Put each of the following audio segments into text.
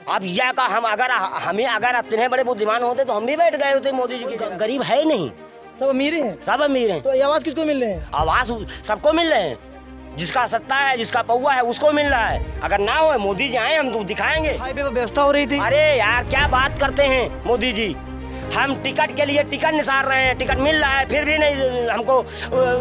अब यह का हम अगर इतने बड़े बुद्धिमान होते तो हम भी बैठ गए होते मोदी जी के। गरीब है नहीं, सब अमीर ही हैं। सब अमीर हैं। तो ये आवाज किसको मिल रहे हैं? आवाज सबको मिल रहे हैं, जिसका सत्ता है, जिसका पौवा है, उसको मिल रहा है। अगर ना हो मोदी जी आए हम तो दिखाएंगे। हाईवे पर व्यवस्था हो रही थी। अरे यार क्या बात करते हैं मोदी जी, हम टिकट के लिए टिकट निसार रहे हैं, टिकट मिल रहा है फिर भी नहीं हमको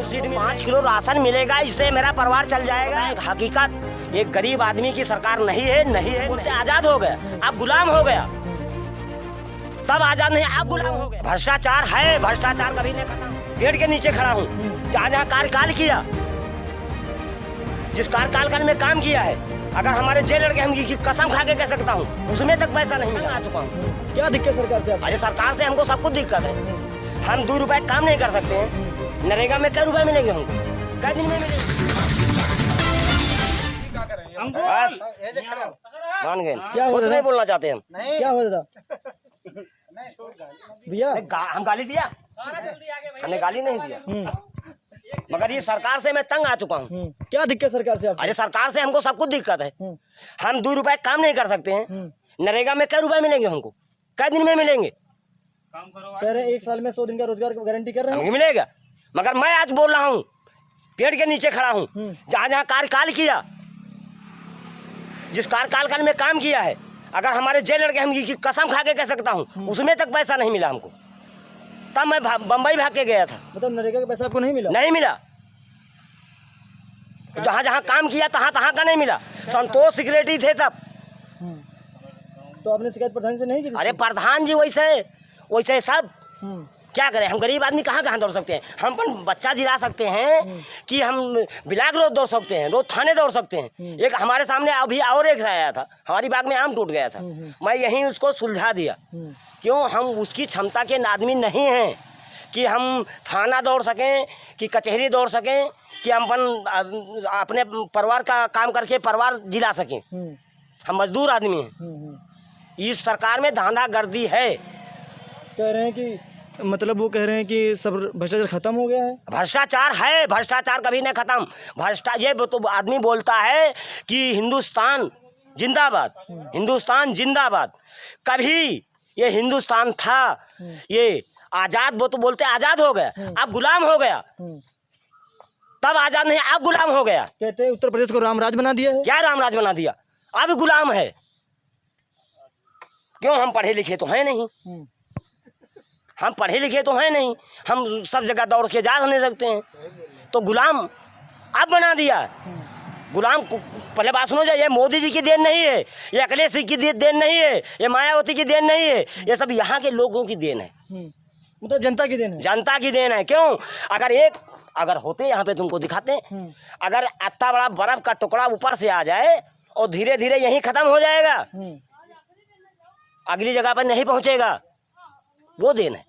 सीट में। 5 किलो राशन मिलेगा, इससे मेरा परिवार चल जाएगा। हकीकत एक गरीब आदमी की सरकार नहीं है। बोलते आजाद हो गया, अब गुलाम हो गया। तब आजाद नहीं, अब गुलाम हो गया। भ्रष्टाचार है, भ्रष्टाचार कभी नहीं खत्म। पेड़ के नीचे खड़ा हूँ, जहाँ कार्यकाल किया, जिस कार्यकाल में काम किया है, अगर हमारे जेल लड़के हम की कसम खा के कह सकता हूँ उसमें तक पैसा नहीं मिला। आ चुका हूँ। क्या दिक्कत सरकार से? अरे सरकार से हमको सब कुछ दिक्कत है। हम 2 रुपए काम नहीं कर सकते हैं। नरेगा में कै रुपए मिलेंगे हमको, कै दिन में मिलेंगे? बस मान गए। क्या हो नहीं बोलना चाहते हम। क्या हो रहा भैया? हम गाली दिया? हमने गाली नहीं दिया, मगर ये सरकार से मैं तंग आ चुका हूँ। क्या दिक्कत सरकार से? अरे सरकार से हमको सब कुछ दिक्कत है। हम 2 रुपए काम नहीं कर सकते हैं। नरेगा में कै रुपए मिलेंगे हमको, कै दिन में मिलेंगे? कह रहे 1 साल में 100 दिन का रोजगार की गारंटी कर रहे हैं। मिलेगा, मगर मैं आज बोल रहा हूँ, पेड़ के नीचे खड़ा हूँ, जहाँ कार्यकाल किया, जिस कार्यकाल में काम किया है, अगर हमारे जेल लड़के हम की कसम खा के कह सकता हूँ उसमें तक पैसा नहीं मिला हमको। तब मैं बम्बई भाग के गया था। मतलब नरेगा का पैसा आपको नहीं मिला? नहीं मिला। जहाँ जहाँ काम किया तहाँ का नहीं मिला। संतोष सेक्रेटरी थे तब। तो आपने शिकायत प्रधान से नहीं की? अरे प्रधान जी वैसे सब क्या करें? हम गरीब आदमी कहाँ दौड़ सकते हैं? हम अपन बच्चा जिला सकते हैं कि हम ब्लॉक रोड दौड़ सकते हैं, रोज थाने दौड़ सकते हैं। एक हमारे सामने अभी और एक आया था, हमारी बाग में आम टूट गया था, मैं यहीं उसको सुलझा दिया। क्यों? हम उसकी क्षमता के आदमी नहीं हैं कि हम थाना दौड़ सकें, कि कचहरी दौड़ सकें, कि हम अपने परिवार का काम करके परिवार जिला सकें। हम मजदूर आदमी हैं। इस सरकार में धांधागर्दी है। कह रहे हैं कि मतलब वो कह रहे हैं कि सब भ्रष्टाचार खत्म हो गया है। भ्रष्टाचार है, भ्रष्टाचार कभी नहीं खत्म। ये तो आदमी बोलता है कि हिंदुस्तान जिंदाबाद, हिंदुस्तान जिंदाबाद। कभी ये हिंदुस्तान था, ये आजाद, वो तो बोलते आजाद हो गया, अब गुलाम हो गया। तब आजाद नहीं, अब गुलाम हो गया। कहते हैं उत्तर प्रदेश को रामराज बना दिया है। क्या रामराज बना दिया? अब गुलाम है। क्यों? हम पढ़े लिखे तो हैं नहीं, हम पढ़े लिखे तो हैं नहीं, हम सब जगह दौड़ के जा नहीं सकते हैं, तो गुलाम अब बना दिया। गुलाम पहले बात सुनो, ये मोदी जी की देन नहीं है, ये अखिलेश सिंह की देन नहीं है, ये मायावती की देन नहीं है, ये सब यहाँ के लोगों की देन है। मतलब जनता की देन है। जनता की देन है। क्यों? अगर होते यहाँ पे तुमको दिखाते, अगर इतना बड़ा बर्फ का टुकड़ा ऊपर से आ जाए और धीरे धीरे यहीं खत्म हो जाएगा, अगली जगह पर नहीं पहुंचेगा, वो देन है।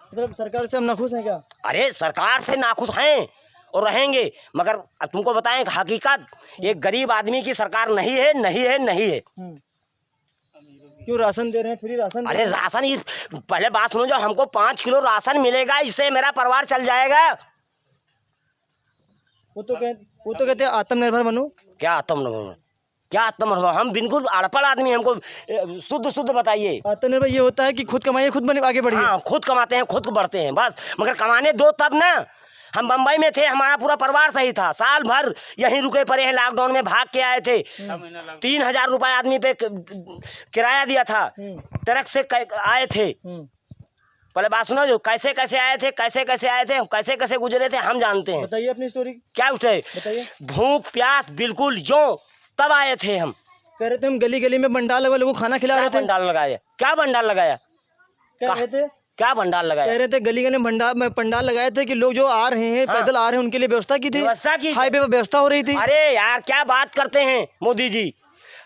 मतलब सरकार से हम नाखुश हैं क्या? अरे सरकार से नाखुश हैं और रहेंगे, मगर अब तुमको बताएं हकीकत, एक गरीब आदमी की सरकार नहीं है। क्यों राशन दे रहे हैं? Free ration? अरे राशन ही पहले बात सुनो, जो हमको 5 किलो राशन मिलेगा, इससे मेरा परिवार चल जाएगा। वो तो कहते हैं आत्मनिर्भर बनो। क्या आत्मनिर्भर? हम बिल्कुल अड़पड़ आदमी, हमको शुद्ध बताइए। आत्मनिर्भर ये होता है कि खुद कमाइए, खुद आगे बढ़िए। हाँ, खुद कमाते हैं, खुद बढ़ते हैं, बस। मगर कमाने दो तब ना। हम बम्बई में थे, हमारा पूरा परिवार सही था, साल भर यहीं रुके पड़े हैं, लॉकडाउन में भाग के आए थे। 3000 रुपये आदमी पे किराया दिया था, ट्रक से आए थे। पहले बात सुनो, जो कैसे आए थे, कैसे गुजरे थे, हम जानते हैं। बताइए अपनी स्टोरी। क्या उठे? भूख प्यास बिल्कुल जो तब आए थे हम। कह रहे थे हम गली गली में भंडार लगा, लोगों को खाना खिला रहे थे। भंडार लगाया? क्या भंडार लगाया? कह रहे थे क्या भंडार लगाया? कह रहे थे गली गली में पंडाल लगाए थे कि लोग जो आ रहे हैं, पैदल आ रहे हैं, उनके लिए व्यवस्था की थी। हाईवे पर व्यवस्था हो रही थी। अरे यार क्या बात करते हैं मोदी जी,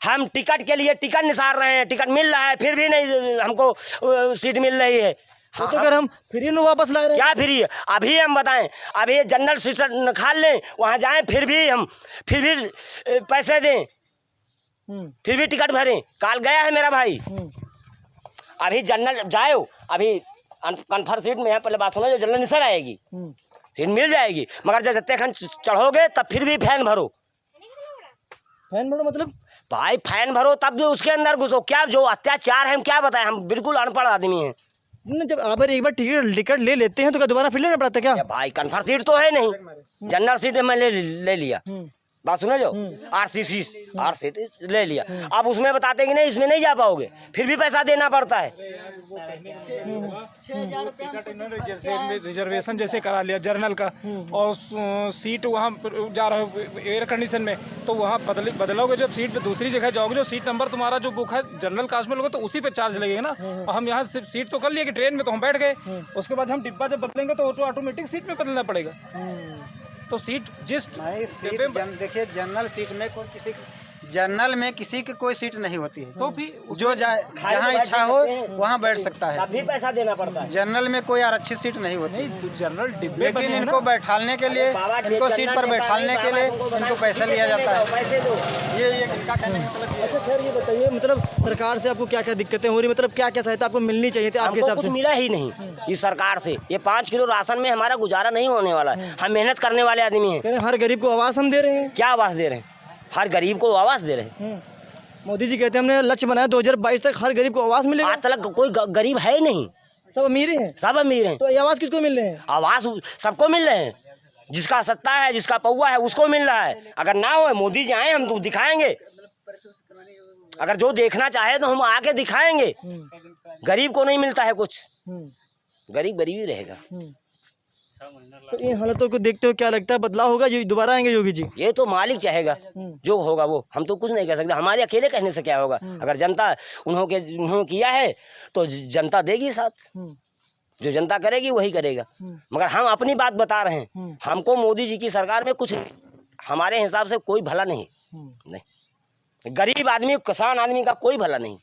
हम टिकट के लिए टिकट निसार रहे हैं, टिकट मिल रहा है फिर भी नहीं हमको सीट मिल रही है। हाँ, तो अगर हम फ्री में वापस ला रहे हैं। क्या फ्री? अभी हम बताएं, अभी जनरल सीट निकाल लें, वहाँ जाएं, फिर भी पैसे दें, फिर भी टिकट भरें। काल गया है मेरा भाई, अभी जनरल जाओ, अभी कन्फर्म सीट में है। पहले बात सुनो, जो जनरल निसर आएगी सीट मिल जाएगी, मगर जब जत्ते खन चढ़ोगे तब फिर भी फैन भरो। फैन भरो मतलब भाई फाइन भरो तब भी उसके अंदर घुसो। क्या जो अत्याचार है हम क्या बताएं, हम बिल्कुल अनपढ़ आदमी हैं। जब आप एक बार टिकट ले लेते हैं तो क्या दोबारा फिर लेना पड़ता है क्या? भाई कन्फर्म सीट तो है नहीं, जनरल सीट में ले लिया। बात सुनो जो आर सीट ले लिया, अब उसमें बताते हैं कि नहीं इसमें नहीं जा पाओगे, फिर भी पैसा देना पड़ता है। रिजर्वेशन जैसे करा लिया जर्नल का, और सीट वहाँ जा रहे हो एयर कंडीशन में, तो वहाँ बदलोगे जब सीट दूसरी जगह जाओगे, जो सीट नंबर तुम्हारा जो बुक है जनरल कास्ट में लोगे तो उसी पे चार्ज लगेगा ना। और हम यहाँ सिर्फ सीट तो कर लिए कि ट्रेन में तो हम बैठ गए, उसके बाद हम डिब्बा जब बदलेंगे तो ऑटोमेटिक सीट में बदलना पड़ेगा। तो सीट जिस देखिए जनरल सीट में कोई किसी जनरल में किसी की कोई सीट नहीं होती है, तो फिर जो जहाँ इच्छा हो वहाँ बैठ सकता है, तब भी पैसा देना पड़ता है। जनरल में कोई आरक्षित सीट नहीं होती। नहीं तो जनरल डिब्बे लेकिन इनको बैठालने के लिए, इनको सीट पर बैठालने के लिए इनको पैसा लिया जाता है। पैसे दो। ये इनका कहने का मतलब ये है। अच्छा खैर ये बताइए, मतलब सरकार से आपको क्या क्या दिक्कतें हो रही, मतलब क्या क्या सहायता आपको मिलनी चाहिए थी आपके हमको हिसाब कुछ से? मिला ही नहीं इस सरकार से। ये 5 किलो राशन में हमारा गुजारा नहीं होने वाला है। हम मेहनत करने वाले आदमी हैं। कह रहे हैं हर गरीब को आवास हम दे रहे हैं। क्या आवास दे रहे हैं? हर गरीब को आवास दे रहे हैं। मोदी जी कहते हैं हमने लक्ष्य बनाया 2022 तक हर गरीब को आवास मिलेगा। आज तक कोई गरीब है ही नहीं, सब अमीर ही हैं। सब अमीर हैं। तो ये आवास किसको मिल रहे हैं? आवास सबको मिल रहे हैं, जिसका सत्ता है, जिसका पौवा है उसको मिल रहा है। अगर ना हो मोदी जी आए हम तो दिखाएंगे, अगर जो देखना चाहे तो हम आके दिखाएंगे। गरीब को नहीं मिलता है कुछ, गरीब गरीब ही रहेगा। तो इन हालातों को देखते हुए क्या लगता है बदलाव होगा, ये दोबारा आएंगे योगी जी? ये तो मालिक चाहेगा, जो होगा वो, हम तो कुछ नहीं कह सकते। हमारे अकेले कहने से क्या होगा? अगर जनता उन्होंने किया है तो जनता देगी साथ, जो जनता करेगी वही करेगा। मगर हम अपनी बात बता रहे हैं, हमको मोदी जी की सरकार में कुछ हमारे हिसाब से कोई भला नहीं, नहीं गरीब आदमी किसान आदमी का कोई भला नहीं।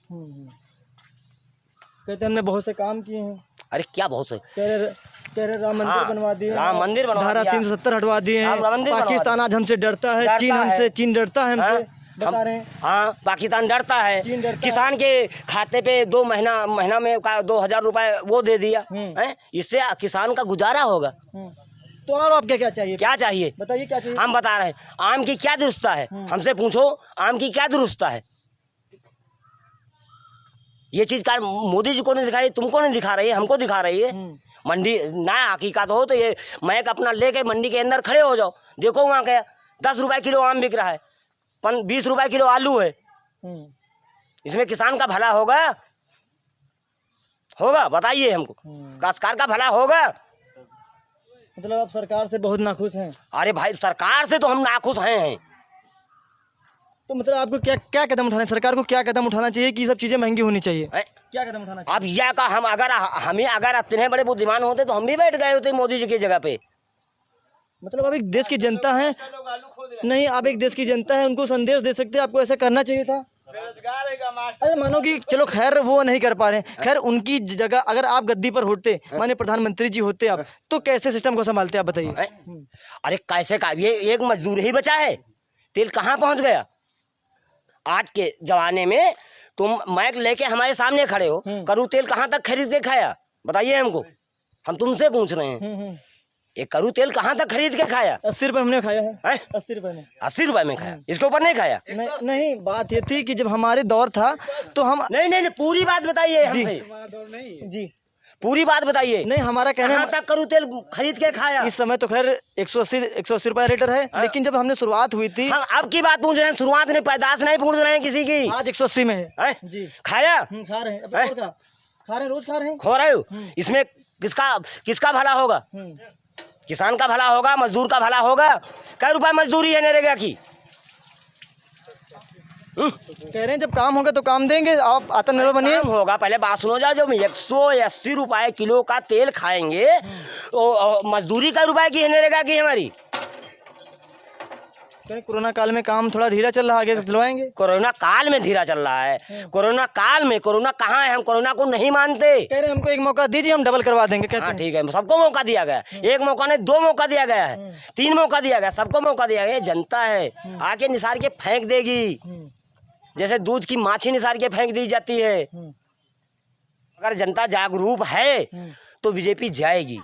कहते हमने बहुत से काम किए हैं। अरे क्या बहुत से कह रहे राम मंदिर बनवा दिए, राम मंदिर बनवा धारा दिया, 370 हटवा दिए हैं, राम मंदिर बनवा पाकिस्तान आज हमसे डरता है, चीन डरता है हमसे, बता रहे हैं। हाँ पाकिस्तान डरता है। चीन डरता किसान के खाते पे 2 महीना में 2000 रुपए वो दे दिया है, इससे किसान का गुजारा होगा। तो और आप क्या क्या चाहिए? क्या चाहिए बताइए क्या चाहिए? हम बता रहे हैं, आम की क्या दुरुस्ता है, हमसे पूछो आम की क्या दुरुस्ता है। ये चीज का मोदी जी को नहीं दिखा रही, तुमको नहीं दिखा रही है, हमको दिखा रही है। मंडी ना हकीकत हो तो ये मैं अपना लेके मंडी के अंदर खड़े हो जाओ, देखो वहाँ क्या 10 रुपए किलो आम बिक रहा है, 20 रुपए किलो आलू है। इसमें किसान का भला होगा? होगा बताइए हमको, काश्तकार का भला होगा? मतलब आप सरकार से बहुत नाखुश हैं? अरे भाई सरकार से तो हम नाखुश हैं। तो मतलब आपको क्या क्या कदम उठाना है, सरकार को क्या कदम उठाना चाहिए कि सब चीजें महंगी होनी चाहिए? क्या कदम उठाना चाहिए? अब यह का हमें अगर इतने बड़े बुद्धिमान होते तो हम भी बैठ गए होते मोदी जी की जगह पे। मतलब आप एक देश की जनता है, नहीं आप एक देश की जनता है, उनको संदेश दे सकते हैं आपको ऐसा करना चाहिए था। अरे मानो कि चलो खैर वो नहीं कर पा रहे हैं, खैर उनकी जगह अगर आप गद्दी पर होते, माने प्रधानमंत्री जी होते आप, तो कैसे सिस्टम को संभालते आप बताइए? अरे कैसे का ये एक मजदूर ही बचा है, तेल कहाँ पहुंच गया? आज के जमाने में तुम माइक लेके हमारे सामने खड़े हो, करू तेल कहाँ तक खरीद के खाया बताइए हमको, हम तुमसे पूछ रहे हैं। ये करू तेल कहाँ तक खरीद के खाया? 80 रुपए हमने खाया है। 80 रुपए में? 80 रुपए में खाया, इसके ऊपर नहीं खाया। नहीं बात ये थी कि जब हमारे दौर था तो हम नहीं पूरी बात बताइए हमसे जी, पूरी बात बताइए। नहीं हमारा कहना कहाँ तक करू तेल खरीद के खाया? इस समय तो खैर 180 रुपए लीटर है, लेकिन जब हमने शुरुआत हुई थी, हम अब की बात पूछ रहे हैं, शुरुआत नहीं, पैदाश नहीं पूछ रहे हैं किसी की। आज 180 में है जी। खाया? खा रहे हैं, खा रहे हैं, रोज खा रहे हैं। खो रहे हो? इसमें किसका भला होगा? किसान का भला होगा, मजदूर का भला होगा? कै रुपए मजदूरी है नरेगा की? कह रहे हैं जब काम होगा तो काम देंगे, आप आत्मनिर्भर बनिए। काम होगा, पहले बात सुनो जाओ, जब 180 रुपए किलो का तेल खाएंगे तो मजदूरी कै रुपए की है नरेगा की हमारी? कोरोना काल में काम थोड़ा धीरा चल रहा है, आगे दिलवाएंगे। कोरोना काल में धीरा चल रहा है? कोरोना काल में कोरोना कहाँ है? हम कोरोना को नहीं मानते। कह रहे हैं हमको एक मौका दीजिए, हम डबल करवा देंगे। कहते हैं ठीक है, सबको मौका दिया गया, एक मौका नहीं 2 मौका दिया गया है, 3 मौका दिया गया, सबको मौका दिया गया। जनता है आके निसार के फेंक देगी, जैसे दूध की माछी निसार के फेंक दी जाती है। अगर जनता जागरूक है तो बीजेपी जाएगी।